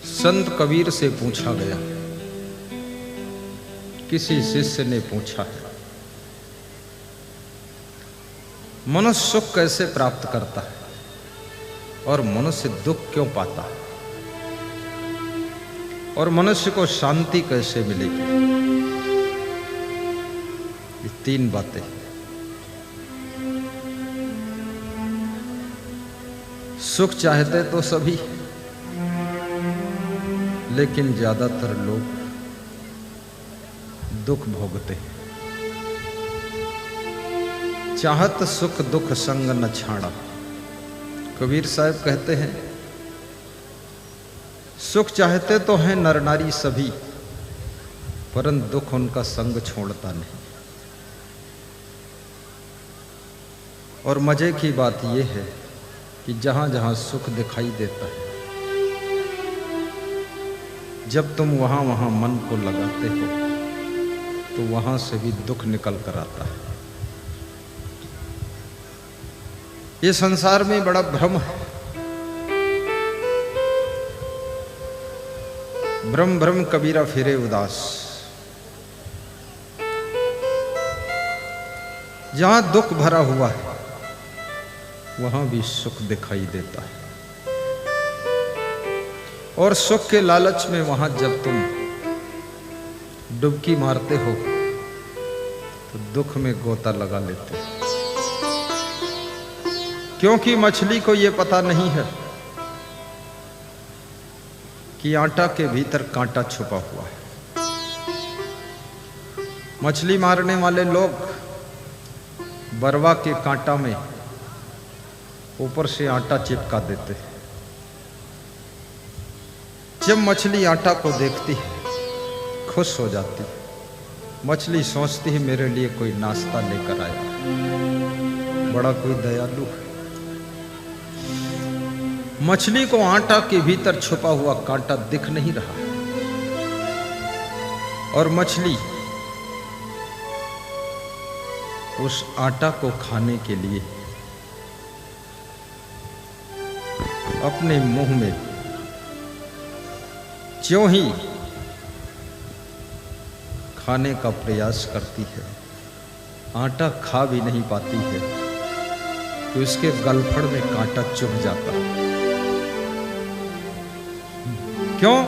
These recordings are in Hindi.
संत कबीर से पूछा गया, किसी शिष्य ने पूछा है, मनुष्य सुख कैसे प्राप्त करता है और मनुष्य दुख क्यों पाता है और मनुष्य को शांति कैसे मिलेगी। ये तीन बातें। सुख चाहते तो सभी, लेकिन ज्यादातर लोग दुख भोगते हैं। चाहत सुख दुख संग न छाड़ा। कबीर साहब कहते हैं, सुख चाहते तो हैं नर नारी सभी, परंतु दुख उनका संग छोड़ता नहीं। और मजे की बात यह है कि जहां जहां सुख दिखाई देता है, जब तुम वहां वहां मन को लगाते हो तो वहां से भी दुख निकल कर आता है। ये संसार में बड़ा भ्रम है। भ्रम भ्रम कबीरा फिरे उदास। जहां दुख भरा हुआ है वहां भी सुख दिखाई देता है। और सुख के लालच में वहां जब तुम डुबकी मारते हो तो दुख में गोता लगा लेते हो। क्योंकि मछली को यह पता नहीं है कि आटा के भीतर कांटा छुपा हुआ है। मछली मारने वाले लोग बरवा के कांटा में ऊपर से आटा चिपका देते हैं। जब मछली आटा को देखती है खुश हो जाती है। मछली सोचती है मेरे लिए कोई नाश्ता लेकर आया, बड़ा कोई दयालु है। मछली को आटा के भीतर छुपा हुआ कांटा दिख नहीं रहा और मछली उस आटा को खाने के लिए अपने मुंह में ज्यों ही खाने का प्रयास करती है, आटा खा भी नहीं पाती है तो इसके गलफड़ में कांटा चुभ जाता है। क्यों?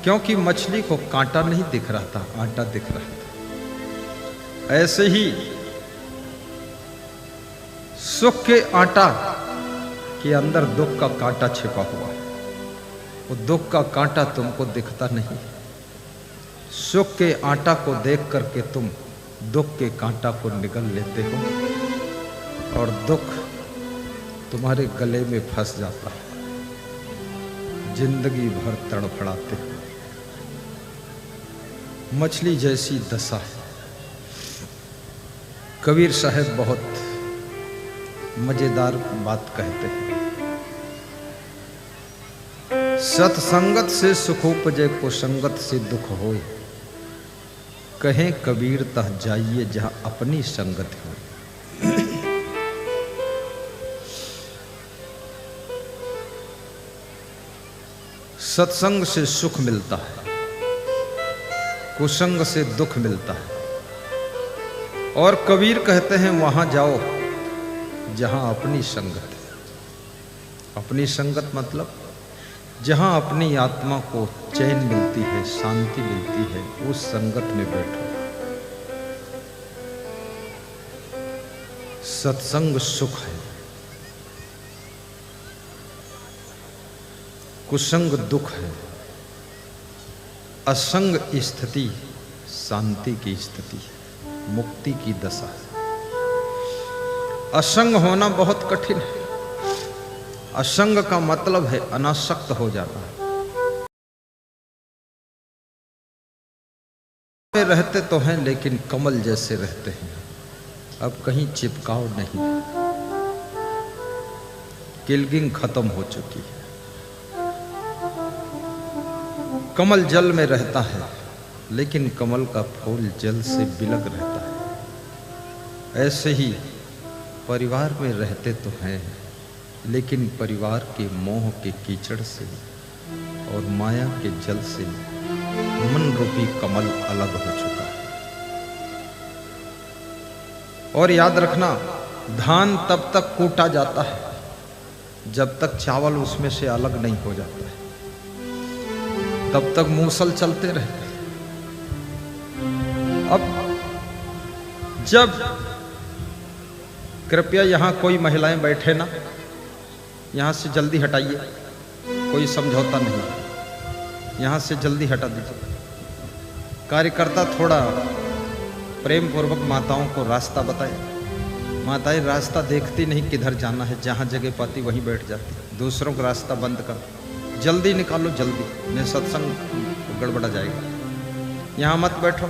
क्योंकि मछली को कांटा नहीं दिख रहा था, आटा दिख रहा था। ऐसे ही सुख के आटा के अंदर दुख का कांटा छिपा हुआ है। वो दुख का कांटा तुमको दिखता नहीं। सुख के आटा को देख करके तुम दुख के कांटा को निगल लेते हो और दुख तुम्हारे गले में फंस जाता है। जिंदगी भर तड़फड़ाते हो। मछली जैसी दशा है। कबीर साहब बहुत मजेदार बात कहते हैं, सत्संगत से सुख उपजे कुसंगत से दुख होए। कहें कबीर तह जाइए जहां अपनी संगत हो। सत्संग से सुख मिलता है, कुसंग से दुख मिलता है। और कबीर कहते हैं वहां जाओ जहां अपनी संगत है। अपनी संगत मतलब जहां अपनी आत्मा को चैन मिलती है, शांति मिलती है, उस संगत में बैठो। सत्संग सुख है, कुसंग दुख है, असंग स्थिति शांति की स्थिति है, मुक्ति की दशा है। असंग होना बहुत कठिन है। असंग का मतलब है अनासक्त हो जाना। रहते तो हैं लेकिन कमल जैसे रहते हैं, अब कहीं चिपकाव नहीं। किलगिंग खत्म हो चुकी है। कमल जल में रहता है लेकिन कमल का फूल जल से बिलग रहता है। ऐसे ही परिवार में रहते तो हैं लेकिन परिवार के मोह के कीचड़ से और माया के जल से मन रूपी कमल अलग हो चुका है। और याद रखना, धान तब तक कूटा जाता है जब तक चावल उसमें से अलग नहीं हो जाता है, तब तक मूसल चलते रहते हैं। अब जब कृपया यहां कोई महिलाएं बैठे ना, यहां से जल्दी हटाइए, कोई समझौता नहीं, यहां से जल्दी हटा दीजिए। कार्यकर्ता थोड़ा प्रेम पूर्वक माताओं को रास्ता बताए। माताएं रास्ता देखती नहीं किधर जाना है, जहां जगह पाती वहीं बैठ जाती, दूसरों का रास्ता बंद कर, जल्दी निकालो जल्दी, नहीं सत्संग गड़बड़ा जाएगा। यहां मत बैठो,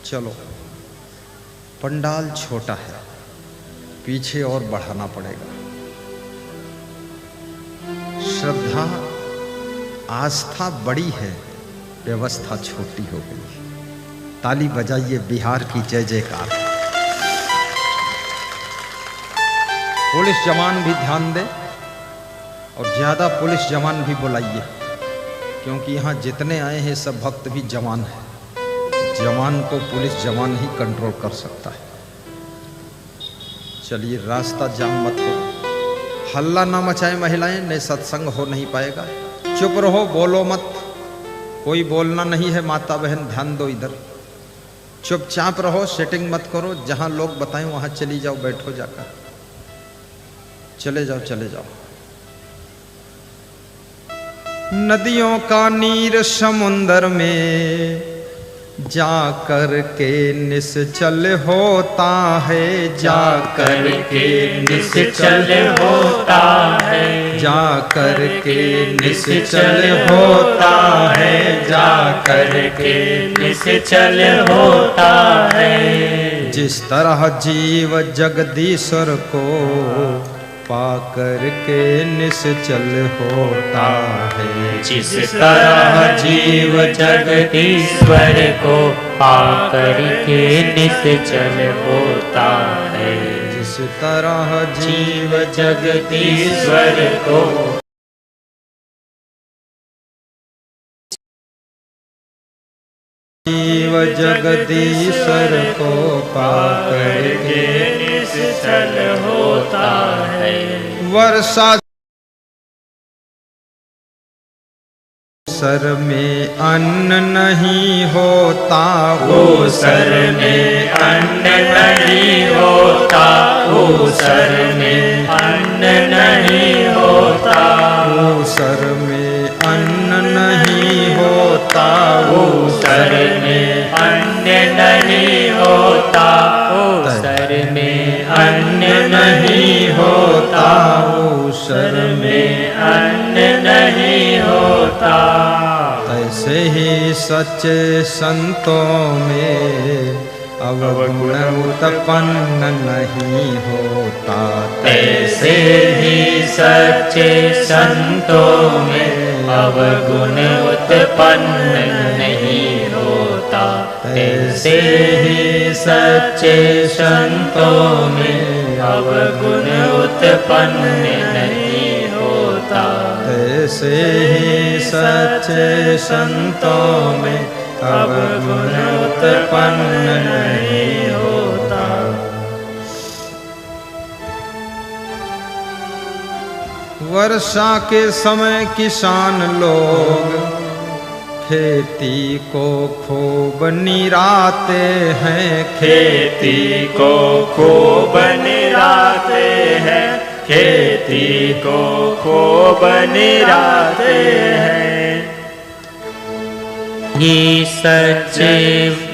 चलो। पंडाल छोटा है, पीछे और बढ़ाना पड़ेगा। श्रद्धा आस्था बड़ी है, व्यवस्था छोटी हो गई। ताली बजाइए, बिहार की जय जयकार। पुलिस जवान भी ध्यान दे और ज्यादा पुलिस जवान भी बुलाइए, क्योंकि यहाँ जितने आए हैं सब भक्त भी जवान हैं। जवान को पुलिस जवान ही कंट्रोल कर सकता है। चलिए, रास्ता जाम मत करो, हल्ला ना मचाए महिलाएं, नहीं सत्संग हो नहीं पाएगा। चुप रहो, बोलो मत, कोई बोलना नहीं है। माता बहन ध्यान दो इधर, चुपचाप रहो, सेटिंग मत करो। जहां लोग बताएं वहां चली जाओ, बैठो जाकर, चले जाओ चले जाओ। नदियों का नीर समुंदर में जाकर के निश्चल होता है, जाकर के निश्चल होता है, जाकर के निश्चल होता है, जाकर के निश्चल होता है। जिस तरह जीव जगदीश्वर को पाकर के निश्चल होता है, जिस तरह जीव जगदीश्वर को पाकर के निश्चल होता है, जिस तरह जीव जगदीश्वर को जीव जगदीश्वर को पाकर के निश्चल होता है। वर्षा सर में अन्न नहीं होता, वो सर में अन्न नहीं होता, वो सर में अन्न नहीं होता, वो सर में अन्न नहीं होता, वो सर में अन्न नहीं होता, वो सर में अन्न नहीं होता, वो सर में अन्न नहीं होता। ऐसे ही सच्चे संतों में अवगुण उत्पन्न नहीं होता, ऐसे ही सच्चे संतों में अवगुण उत्पन्न नहीं होता, ऐसे ही सच्चे संतों में अवगुण उत्पन्न नहीं होता, ऐसे ही सच्चे संतों में अवगुण उत्पन्न नहीं होता। वर्षा के समय किसान लोग खेती को खूब निराते हैं, खेती को खूब निराते हैं, खेती को खूब निराते हैं। ये सच्चे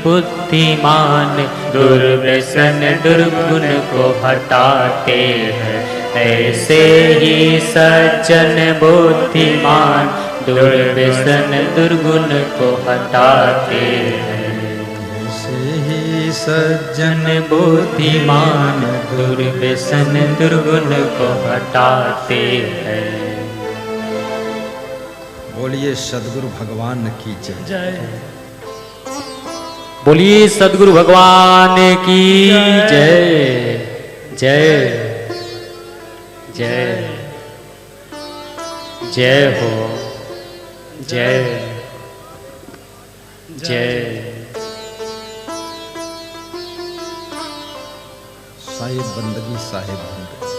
बुद्धिमान दुर्व्यसन दुर्गुण को हटाते हैं, ऐसे ही सज्जन बुद्धिमान दुर्व्यसन दुर्गुण को हटाते हैं, ऐसे ही सज्जन बुद्धिमान दुर्व्यसन दुर्गुण को हटाते हैं। बोलिए सद्गुरु भगवान की जय। बोलिए सद्गुरु भगवान की जय जय जय जय हो। जय जय। साहिब बंदगी साहिब बंदगी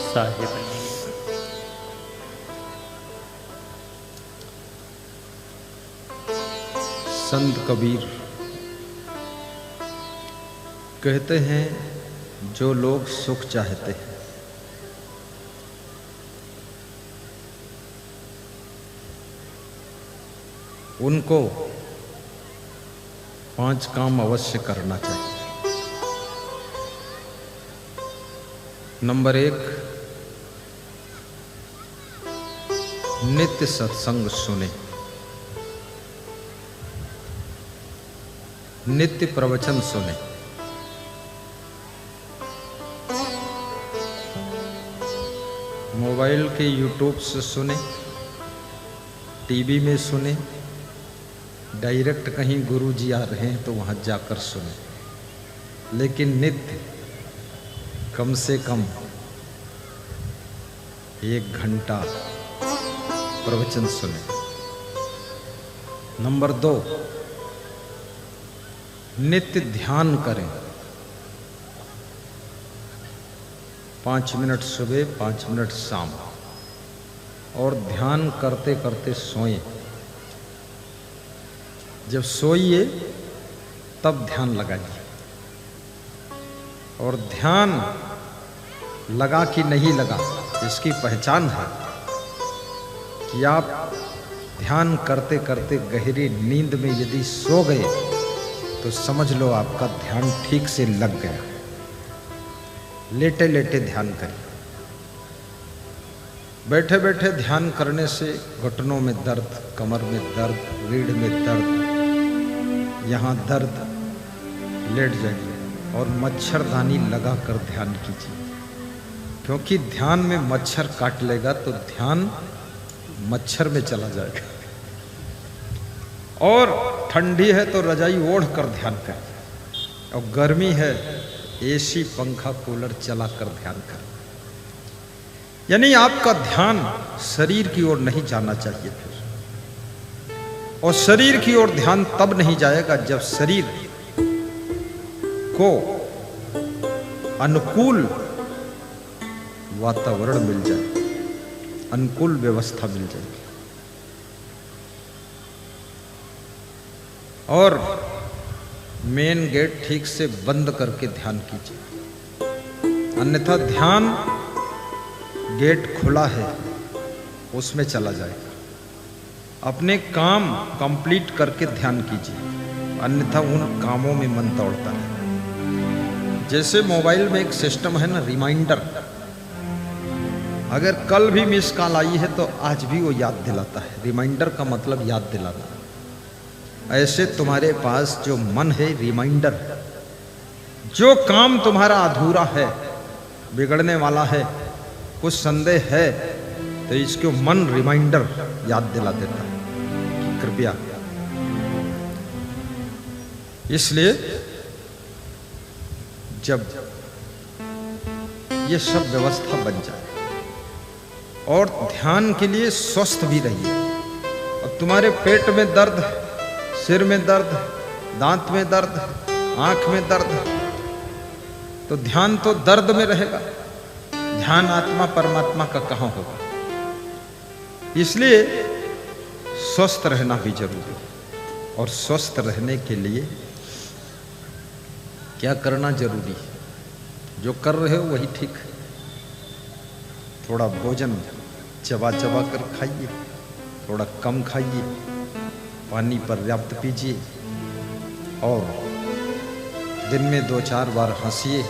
साहिब संत कबीर कहते हैं, जो लोग सुख चाहते हैं उनको 5 काम अवश्य करना चाहिए। नंबर 1, नित्य सत्संग सुने, नित्य प्रवचन सुने। मोबाइल के यूट्यूब से सुने, टीवी में सुने, डायरेक्ट कहीं गुरु जी आ रहे हैं तो वहां जाकर सुने, लेकिन नित्य कम से कम 1 घंटा प्रवचन सुने। नंबर 2, नित्य ध्यान करें। 5 मिनट सुबह, 5 मिनट शाम, और ध्यान करते करते सोएं। जब सोइए तब ध्यान लगाइए, और ध्यान लगा कि नहीं लगा इसकी पहचान है कि आप ध्यान करते करते गहरी नींद में यदि सो गए तो समझ लो आपका ध्यान ठीक से लग गया। लेटे लेटे ध्यान करिए। बैठे बैठे ध्यान करने से घुटनों में दर्द, कमर में दर्द, रीढ़ में दर्द, यहाँ दर्द, लेट जाइए और मच्छरदानी लगा कर ध्यान कीजिए, क्योंकि ध्यान में मच्छर काट लेगा तो ध्यान मच्छर में चला जाएगा। और ठंडी है तो रजाई ओढ़ कर ध्यान करिए, और गर्मी है एसी पंखा कूलर चला कर ध्यान करें। यानी आपका ध्यान शरीर की ओर नहीं जाना चाहिए फिर, और शरीर की ओर ध्यान तब नहीं जाएगा जब शरीर को अनुकूल वातावरण मिल जाए, अनुकूल व्यवस्था मिल जाएगी। और मेन गेट ठीक से बंद करके ध्यान कीजिए, अन्यथा ध्यान गेट खुला है उसमें चला जाएगा। अपने काम कंप्लीट करके ध्यान कीजिए, अन्यथा उन कामों में मन दौड़ता है। जैसे मोबाइल में एक सिस्टम है ना, रिमाइंडर, अगर कल भी मिस कॉल आई है तो आज भी वो याद दिलाता है। रिमाइंडर का मतलब याद दिलाना। ऐसे तुम्हारे पास जो मन है रिमाइंडर, जो काम तुम्हारा अधूरा है, बिगड़ने वाला है, कुछ संदेह है, तो इसको मन रिमाइंडर याद दिला देता है कि कृपया। इसलिए जब ये सब व्यवस्था बन जाए, और ध्यान के लिए स्वस्थ भी रहिए, और तुम्हारे पेट में दर्द, सिर में दर्द, दांत में दर्द, आंख में दर्द, तो ध्यान तो दर्द में रहेगा। ध्यान आत्मा परमात्मा का कहां होगा? इसलिए स्वस्थ रहना भी जरूरी है। और स्वस्थ रहने के लिए क्या करना जरूरी है? जो कर रहे हो वही ठीक है। थोड़ा भोजन चबा चबा कर खाइए, थोड़ा कम खाइए, पानी पर्याप्त पीजिए, और दिन में 2-4 बार हंसिए,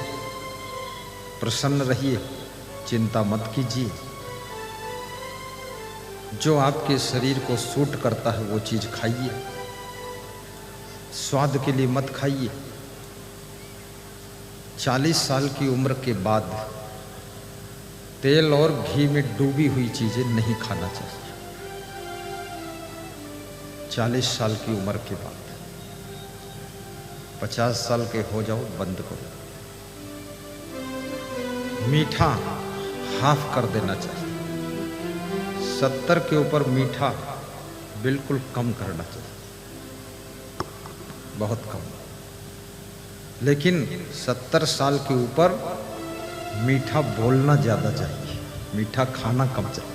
प्रसन्न रहिए, चिंता मत कीजिए। जो आपके शरीर को सूट करता है वो चीज खाइए, स्वाद के लिए मत खाइए। 40 साल की उम्र के बाद तेल और घी में डूबी हुई चीजें नहीं खाना चाहिए। 40 साल की उम्र के बाद 50 साल के हो जाओ, बंद करो। मीठा हाफ कर देना चाहिए। 70 के ऊपर मीठा बिल्कुल कम करना चाहिए, बहुत कम। लेकिन 70 साल के ऊपर मीठा बोलना ज़्यादा चाहिए, मीठा खाना कम चाहिए।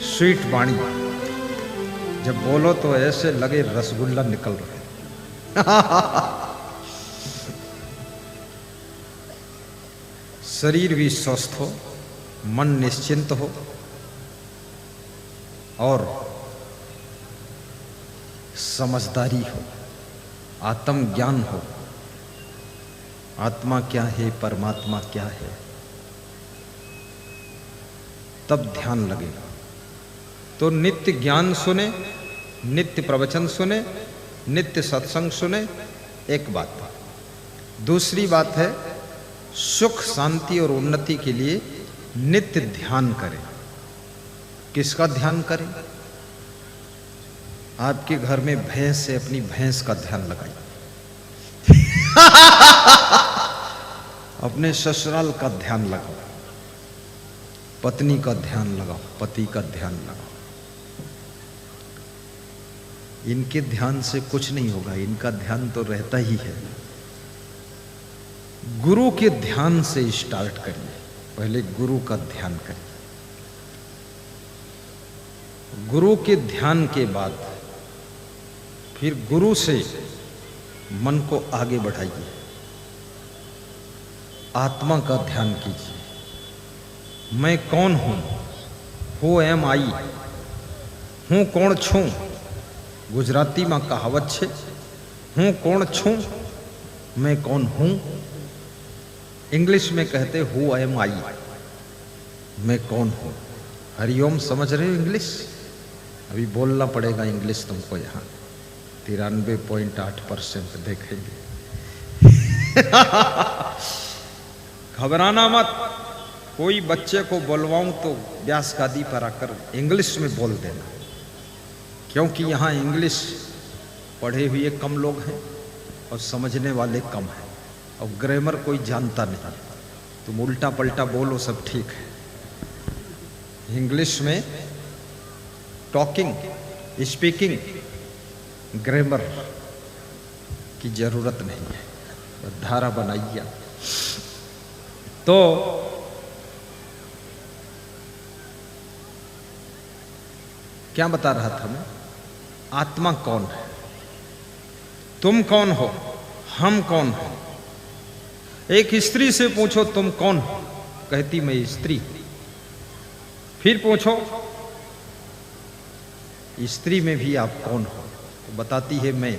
स्वीट वाणी, जब बोलो तो ऐसे लगे रसगुल्ला निकल रहे। शरीर भी स्वस्थ हो, मन निश्चिंत हो और समझदारी हो, आत्मज्ञान हो, आत्मा क्या है, परमात्मा क्या है, तब ध्यान लगेगा। तो नित्य ज्ञान सुने, नित्य प्रवचन सुने, नित्य सत्संग सुने, एक बात। दूसरी बात है सुख शांति और उन्नति के लिए नित्य ध्यान करें। किसका ध्यान करें? आपके घर में भैंस है, अपनी भैंस का ध्यान लगाइए। अपने ससुराल का ध्यान लगाओ, पत्नी का ध्यान लगाओ, पति का ध्यान लगाओ। इनके ध्यान से कुछ नहीं होगा, इनका ध्यान तो रहता ही है। गुरु के ध्यान से स्टार्ट करिए, पहले गुरु का ध्यान करिए। गुरु के ध्यान के बाद फिर गुरु से मन को आगे बढ़ाइए, आत्मा का ध्यान कीजिए। मैं कौन हूं? हु एम आई? हूं कौन छू? गुजराती में कहावत छे, हूं कौन छू, मैं कौन हूं। इंग्लिश में कहते हु एम आई, मैं कौन हूं। हरिओम समझ रहे हो इंग्लिश? अभी बोलना पड़ेगा इंग्लिश तुमको यहाँ। 93.8% देखेंगे। घबराना मत। कोई बच्चे को बोलवाऊं तो व्यास गादी पर आकर इंग्लिश में बोल देना, क्योंकि यहाँ इंग्लिश पढ़े हुए कम लोग हैं और समझने वाले कम हैं, और ग्रामर कोई जानता नहीं। तुम उल्टा पलटा बोलो सब ठीक है। इंग्लिश में टॉकिंग, स्पीकिंग, ग्रामर की जरूरत नहीं है। धारा बनाइए। तो क्या बता रहा था मैं? आत्मा कौन है? तुम कौन हो? हम कौन हो? एक स्त्री से पूछो तुम कौन हो, कहती मैं स्त्री। फिर पूछो स्त्री में भी आप कौन हो, तो बताती है मैं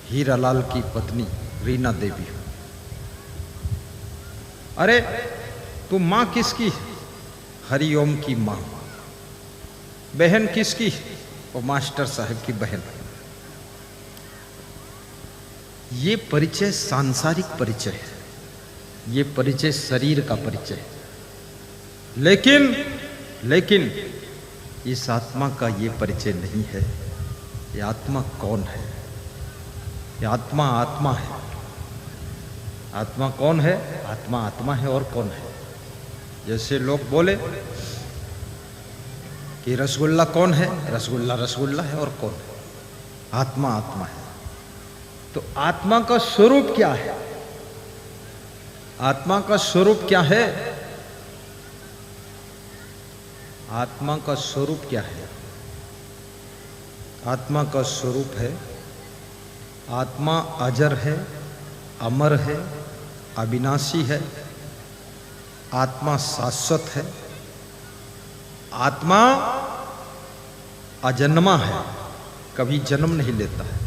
हीरालाल की पत्नी रीना देवी हूं। अरे तू मां किसकी? हरिओम की मां। बहन किसकी? वो मास्टर साहब की बहन। ये परिचय सांसारिक परिचय है, ये परिचय शरीर का परिचय है। लेकिन इस आत्मा का ये परिचय नहीं है। ये आत्मा कौन है? ये आत्मा आत्मा है। आत्मा कौन है? आत्मा आत्मा है, और कौन है? जैसे लोग बोले कि रसगुल्ला कौन है? रसगुल्ला रसगुल्ला है, और कौन है? आत्मा आत्मा है। तो आत्मा का स्वरूप क्या है? आत्मा का स्वरूप क्या है? आत्मा का स्वरूप क्या है? आत्मा का स्वरूप है, आत्मा अजर है, अमर है, अविनाशी है। आत्मा शाश्वत है। आत्मा अजन्मा है, कभी जन्म नहीं लेता है,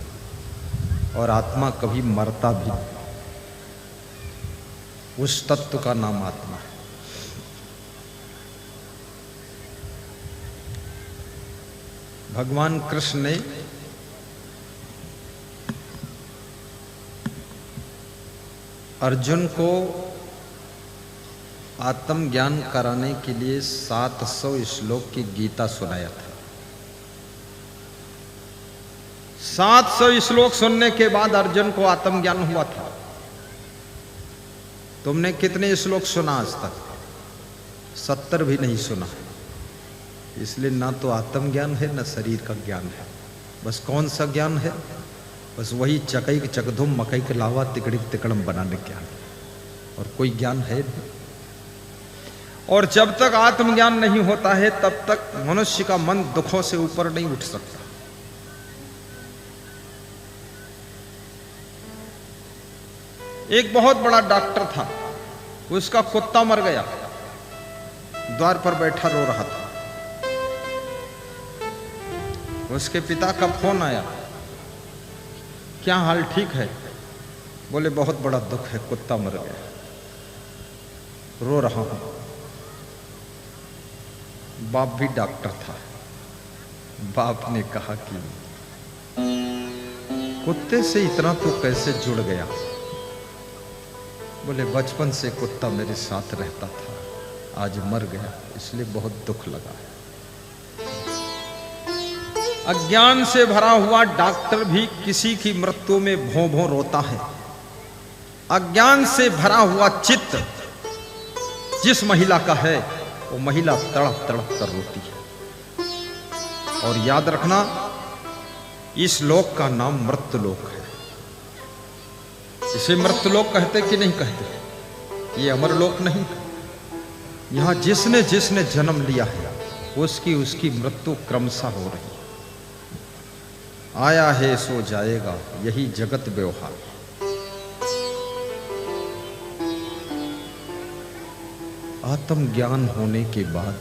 और आत्मा कभी मरता भी नहीं। उस तत्व का नाम आत्मा है। भगवान कृष्ण ने अर्जुन को आत्मज्ञान कराने के लिए 700 श्लोक की गीता सुनाया था। 700 श्लोक सुनने के बाद अर्जुन को आत्मज्ञान हुआ था। तुमने कितने श्लोक सुना आज तक? 70 भी नहीं सुना। इसलिए ना तो आत्मज्ञान है, ना शरीर का ज्ञान है। बस कौन सा ज्ञान है? बस वही चकई के चकधुम मकई के लावा तिकड़ी तिकड़म बनाने ज्ञान, और कोई ज्ञान है नहीं। और जब तक आत्मज्ञान नहीं होता है तब तक मनुष्य का मन दुखों से ऊपर नहीं उठ सकता। एक बहुत बड़ा डॉक्टर था, उसका कुत्ता मर गया, द्वार पर बैठा रो रहा था। उसके पिता का फोन आया, क्या हाल, ठीक है? बोले बहुत बड़ा दुख है, कुत्ता मर गया, रो रहा हूं। बाप भी डॉक्टर था। बाप ने कहा कि कुत्ते से इतना तो कैसे जुड़ गया? बोले बचपन से कुत्ता मेरे साथ रहता था, आज मर गया, इसलिए बहुत दुख लगा। अज्ञान से भरा हुआ डॉक्टर भी किसी की मृत्यु में भों भों रोता है। अज्ञान से भरा हुआ चित्त जिस महिला का है, वो महिला तड़प तड़प कर रोती है। और याद रखना, इस लोक का नाम मृत्युलोक है। इसे मृत्युलोक कहते कि नहीं कहते? ये अमरलोक नहीं। यहां जिसने जिसने जन्म लिया है उसकी मृत्यु क्रमशः हो रही है। आया है सो जाएगा, यही जगत व्यवहार। आत्मज्ञान होने के बाद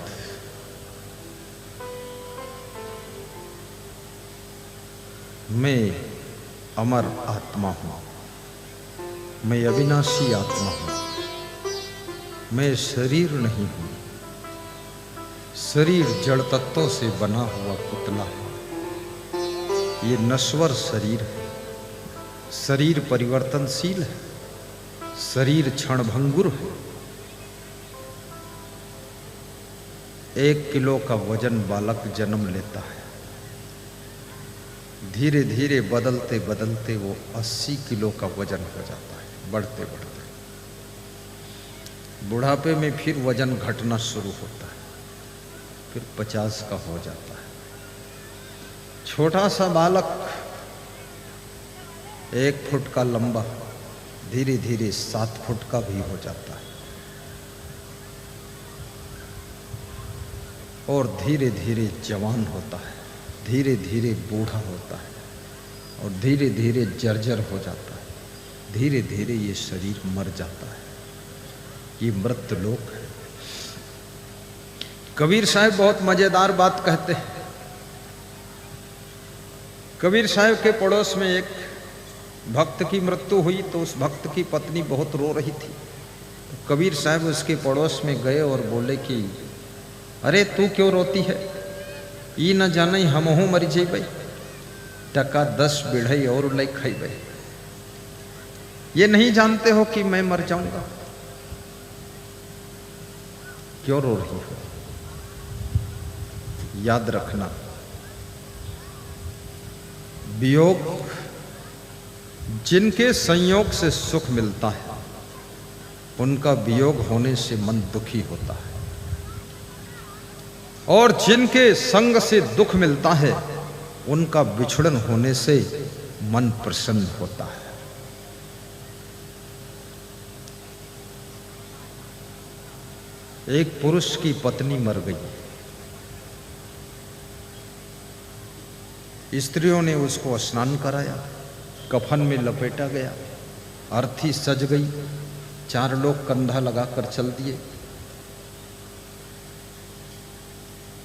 मैं अमर आत्मा हूं, मैं अविनाशी आत्मा हूं, मैं शरीर नहीं हूं। शरीर जड़ तत्वों से बना हुआ पुतला है। ये नश्वर शरीर है। शरीर परिवर्तनशील है, शरीर क्षणभंगुर है। 1 किलो का वजन बालक जन्म लेता है, धीरे धीरे बदलते बदलते वो 80 किलो का वजन हो जाता है, बढ़ते बढ़ते। बुढ़ापे में फिर वजन घटना शुरू होता है, फिर 50 का हो जाता है। छोटा सा बालक 1 फुट का लंबा धीरे धीरे 7 फुट का भी हो जाता है, और धीरे धीरे जवान होता है, धीरे धीरे बूढ़ा होता है, और धीरे धीरे जर्जर हो जाता है। धीरे धीरे ये शरीर मर जाता है। ये मृत्युलोक है। कबीर साहब बहुत मजेदार बात कहते हैं। कबीर साहब के पड़ोस में एक भक्त की मृत्यु हुई, तो उस भक्त की पत्नी बहुत रो रही थी। तो कबीर साहब उसके पड़ोस में गए और बोले कि अरे तू क्यों रोती है? ई न जाने हमहू मर जेबै, टका 10 बिढ़ई और लई खइबै। ये नहीं जानते हो कि मैं मर जाऊंगा? क्यों रो रही हो? याद रखना, वियोग जिनके संयोग से सुख मिलता है, उनका वियोग होने से मन दुखी होता है, और जिनके संग से दुख मिलता है, उनका विछड़न होने से मन प्रसन्न होता है। एक पुरुष की पत्नी मर गई। स्त्रियों ने उसको स्नान कराया, कफन में लपेटा गया, अर्थी सज गई, 4 लोग कंधा लगाकर चल दिए।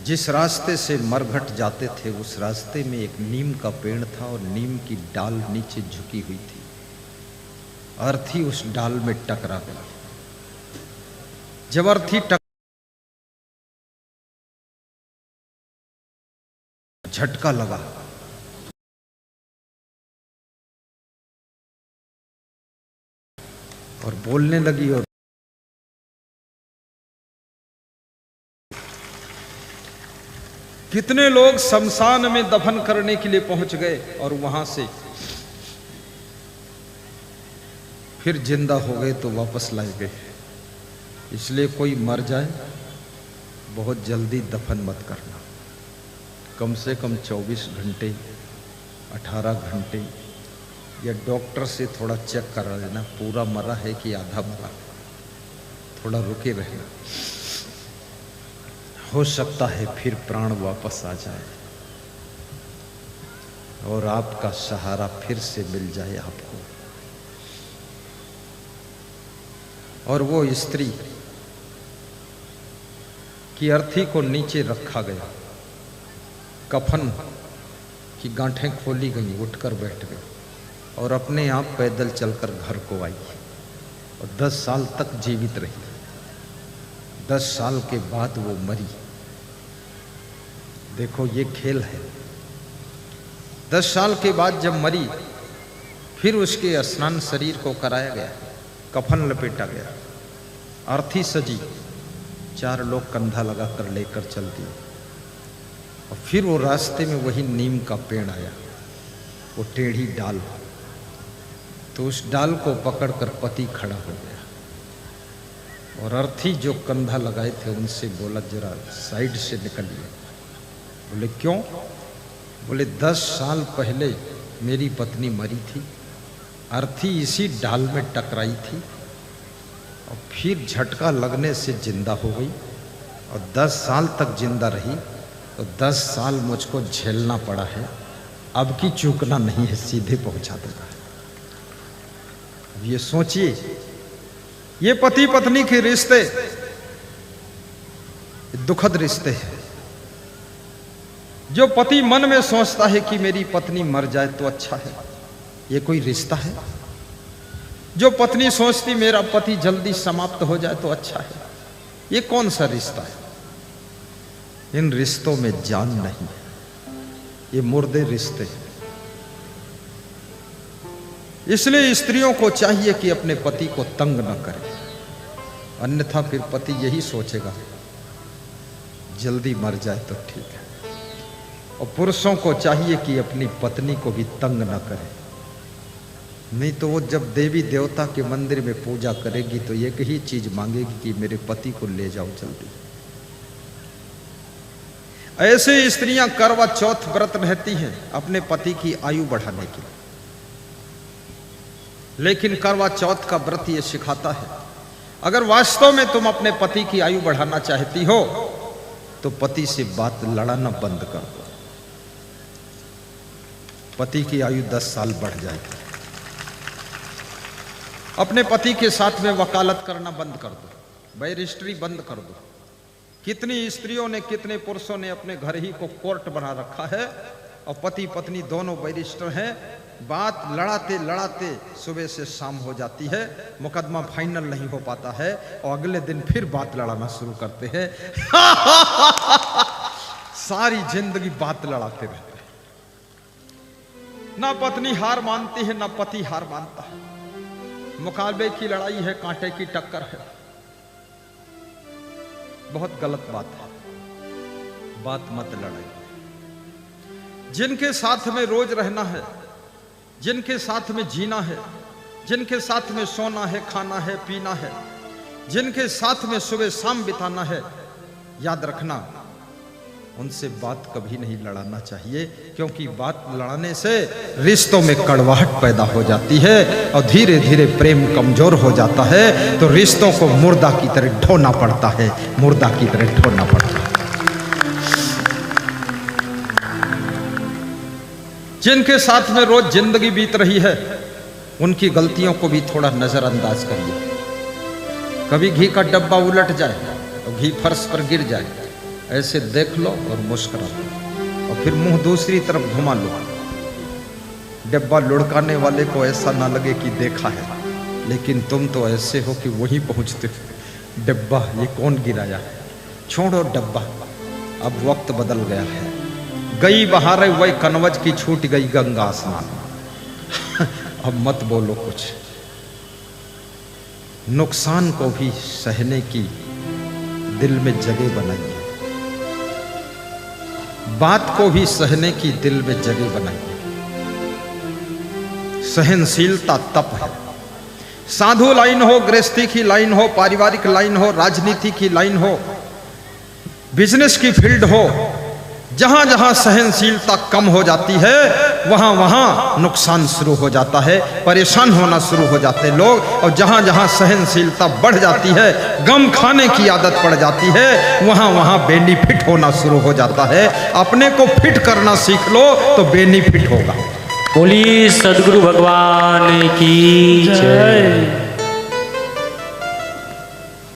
जिस रास्ते से मरघट जाते थे उस रास्ते में एक नीम का पेड़ था और नीम की डाल नीचे झुकी हुई थी। अर्थी उस डाल में टकरा गया। जब अर्थी झटका लगा, और बोलने लगी, और कितने लोग शमशान में दफन करने के लिए पहुंच गए और वहां से फिर जिंदा हो गए तो वापस लाए गए। इसलिए कोई मर जाए बहुत जल्दी दफन मत करना, कम से कम 24 घंटे 18 घंटे, या डॉक्टर से थोड़ा चेक करा लेना पूरा मरा है कि आधा मरा, थोड़ा रुके रहना, हो सकता है फिर प्राण वापस आ जाए और आपका सहारा फिर से मिल जाए आपको। और वो स्त्री की अर्थी को नीचे रखा गया, कफन की गांठें खोली गई, उठकर बैठ गई और अपने आप पैदल चलकर घर को आई और 10 साल तक जीवित रही। 10 साल के बाद वो मरी। देखो ये खेल है। 10 साल के बाद जब मरी, फिर उसके स्नान शरीर को कराया गया, कफन लपेटा गया, अर्थी सजी, 4 लोग कंधा लगाकर लेकर चल दिए। और फिर वो रास्ते में वही नीम का पेड़ आया, वो टेढ़ी डाल, तो उस डाल को पकड़कर पति खड़ा हो गया और अर्थी जो कंधा लगाए थे उनसे बोला, जरा साइड से निकलिए। बोले क्यों? बोले 10 साल पहले मेरी पत्नी मरी थी, अर्थी इसी डाल में टकराई थी और फिर झटका लगने से जिंदा हो गई और 10 साल तक जिंदा रही, तो 10 साल मुझको झेलना पड़ा है, अब की चूकना नहीं है, सीधे पहुंचा देगा। ये सोचिए, ये पति पत्नी के रिश्ते दुखद रिश्ते हैं। जो पति मन में सोचता है कि मेरी पत्नी मर जाए तो अच्छा है, ये कोई रिश्ता है? जो पत्नी सोचती मेरा पति जल्दी समाप्त हो जाए तो अच्छा है, ये कौन सा रिश्ता है? इन रिश्तों में जान नहीं, ये मुर्दे रिश्ते हैं। इसलिए स्त्रियों को चाहिए कि अपने पति को तंग न करें, अन्यथा फिर पति यही सोचेगा जल्दी मर जाए तो ठीक है। और पुरुषों को चाहिए कि अपनी पत्नी को भी तंग न करें, नहीं तो वो जब देवी देवता के मंदिर में पूजा करेगी तो एक ही चीज मांगेगी कि मेरे पति को ले जाओ जल्दी। ऐसे स्त्रियां करवा चौथ व्रत रहती हैं अपने पति की आयु बढ़ाने के लिए, लेकिन करवा चौथ का व्रत ये सिखाता है, अगर वास्तव में तुम अपने पति की आयु बढ़ाना चाहती हो तो पति से बात लड़ाना बंद कर दो। पति की आयु 10 साल बढ़ जाएगी। अपने पति के साथ में वकालत करना बंद कर दो, बैरिस्ट्री बंद कर दो। कितनी स्त्रियों ने, कितने पुरुषों ने अपने घर ही को कोर्ट बना रखा है और पति पत्नी दोनों बैरिस्टर हैं, बात लड़ाते लड़ाते सुबह से शाम हो जाती है, मुकदमा फाइनल नहीं हो पाता है और अगले दिन फिर बात लड़ाना शुरू करते हैं। सारी जिंदगी बात लड़ाते रहते हैं। ना पत्नी हार मानती है, ना पति हार मानता है। मुकाबले की लड़ाई है, कांटे की टक्कर है। बहुत गलत बात है, बात मत लड़ाइए। जिनके साथ में रोज रहना है, जिनके साथ में जीना है, जिनके साथ में सोना है, खाना है, पीना है, जिनके साथ में सुबह शाम बिताना है, याद रखना उनसे बात कभी नहीं लड़ाना चाहिए, क्योंकि बात लड़ाने से रिश्तों में कड़वाहट पैदा हो जाती है और धीरे धीरे प्रेम कमजोर हो जाता है, तो रिश्तों को मुर्दा की तरह ढोना पड़ता है, मुर्दा की तरह ढोना पड़ता है। जिनके साथ में रोज जिंदगी बीत रही है उनकी गलतियों को भी थोड़ा नजरअंदाज करिए। कभी घी का डब्बा उलट जाए और घी फर्श पर गिर जाए, ऐसे देख लो और मुस्कुरा लो और फिर मुंह दूसरी तरफ घुमा लो। डब्बा लुढ़काने वाले को ऐसा ना लगे कि देखा है, लेकिन तुम तो ऐसे हो कि वहीं पहुंचते हो। डब्बा ये कौन गिराया? छोड़ो डब्बा, अब वक्त बदल गया है। गई बहारें वही कनवज की, छूट गई गंगा स्नान। अब मत बोलो कुछ। नुकसान को भी सहने की दिल में जगह बनाइए, बात को भी सहने की दिल में जगह बनाइए। सहनशीलता तप है। साधु लाइन हो, गृहस्थी की लाइन हो, पारिवारिक लाइन हो, राजनीति की लाइन हो, बिजनेस की फील्ड हो, जहां जहां सहनशीलता कम हो जाती है वहां वहां नुकसान शुरू हो जाता है, परेशान होना शुरू हो जाते लोग। और जहां जहां सहनशीलता बढ़ जाती है, गम खाने की आदत पड़ जाती है, वहां वहां बेनिफिट होना शुरू हो जाता है। अपने को फिट करना सीख लो तो बेनिफिट होगा। बोली सदगुरु भगवान की जय।